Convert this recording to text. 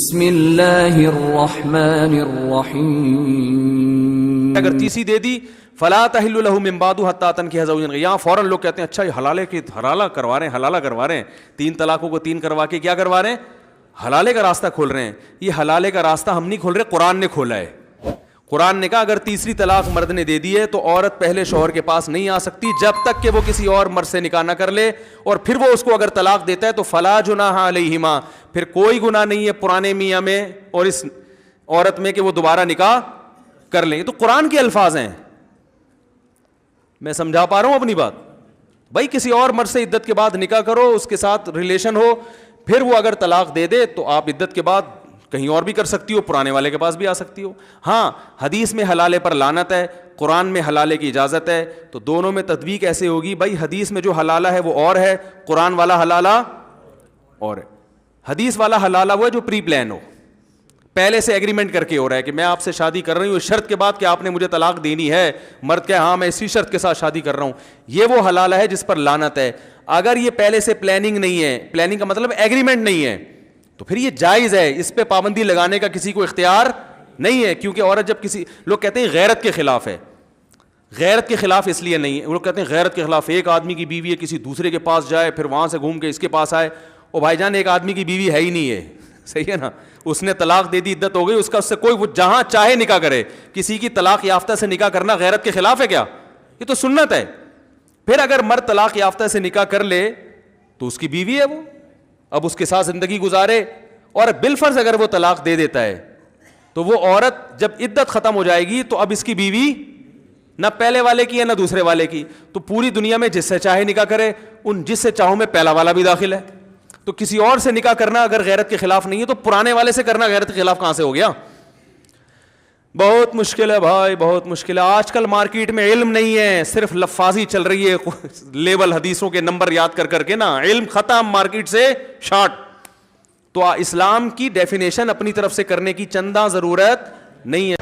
بسم اللہ الرحمن الرحیم. اگر تیسری دے دی فلا تحل له من بعد حتى تنكح زوجا غيره. یہاں فوراً لوگ کہتے ہیں اچھا یہ حلالے کی حلالہ کروا رہے ہیں تین طلاقوں کو تین کروا کے کیا کروا رہے ہیں, حلالے کا راستہ کھول رہے ہیں. یہ حلالے کا راستہ ہم نہیں کھول رہے, قرآن نے کھولا ہے. قرآن نے کہا اگر تیسری طلاق مرد نے دے دی ہے تو عورت پہلے شوہر کے پاس نہیں آ سکتی جب تک کہ وہ کسی اور مرد سے نکاح نہ کر لے, اور پھر وہ اس کو اگر طلاق دیتا ہے تو فلا جناح علیہما, پھر کوئی گناہ نہیں ہے پرانے میاں میں اور اس عورت میں کہ وہ دوبارہ نکاح کر لیں. تو قرآن کے الفاظ ہیں. میں سمجھا پا رہا ہوں اپنی بات؟ بھائی کسی اور مرد سے عدت کے بعد نکاح کرو, اس کے ساتھ ریلیشن ہو, پھر وہ اگر طلاق دے دے تو آپ عدت کے بعد کہیں اور بھی کر سکتی ہو, پرانے والے کے پاس بھی آ سکتی ہو. ہاں حدیث میں حلالے پر لعنت ہے, قرآن میں حلالے کی اجازت ہے, تو دونوں میں تطبیق ایسے ہوگی بھائی حدیث میں جو حلالہ ہے وہ اور ہے, قرآن والا حلالہ اور ہے. حدیث والا حلالہ وہ ہے جو پری پلان ہو, پہلے سے ایگریمنٹ کر کے ہو رہا ہے کہ میں آپ سے شادی کر رہی ہوں اس شرط کے بعد کہ آپ نے مجھے طلاق دینی ہے. مرد کہ ہاں میں اسی شرط کے ساتھ شادی کر رہا ہوں, یہ وہ حلالہ ہے جس پر لعنت ہے. اگر یہ پہلے سے پلاننگ نہیں ہے, پلاننگ کا مطلب ایگریمنٹ نہیں ہے, تو پھر یہ جائز ہے, اس پہ پابندی لگانے کا کسی کو اختیار نہیں ہے. کیونکہ عورت جب کسی, لوگ کہتے ہیں غیرت کے خلاف ہے, غیرت کے خلاف اس لیے نہیں ہے. لوگ کہتے ہیں غیرت کے خلاف ایک آدمی کی بیوی ہے کسی دوسرے کے پاس جائے پھر وہاں سے گھوم کے اس کے پاس آئے. او بھائی جان ایک آدمی کی بیوی ہے ہی نہیں ہے, صحیح ہے نا, اس نے طلاق دے دی, عدت ہو گئی, اس کا اس سے کوئی, وہ جہاں چاہے نکاح کرے. کسی کی طلاق یافتہ سے نکاح کرنا غیرت کے خلاف ہے کیا؟ یہ تو سنت ہے. پھر اگر مرد طلاق یافتہ سے نکاح کر لے تو اس کی بیوی ہے وہ, اب اس کے ساتھ زندگی گزارے, اور بالفرض اگر وہ طلاق دے دیتا ہے تو وہ عورت جب عدت ختم ہو جائے گی تو اب اس کی بیوی نہ پہلے والے کی ہے نہ دوسرے والے کی. تو پوری دنیا میں جس سے چاہے نکاح کرے, ان جس سے چاہوں میں پہلا والا بھی داخل ہے. تو کسی اور سے نکاح کرنا اگر غیرت کے خلاف نہیں ہے تو پرانے والے سے کرنا غیرت کے خلاف کہاں سے ہو گیا؟ بہت مشکل ہے بھائی, بہت مشکل ہے. آج کل مارکیٹ میں علم نہیں ہے, صرف لفاظی چل رہی ہے, لیبل حدیثوں کے نمبر یاد کر کر کے نا, علم ختم, مارکیٹ سے شارٹ. تو اسلام کی ڈیفینیشن اپنی طرف سے کرنے کی چندہ ضرورت نہیں ہے.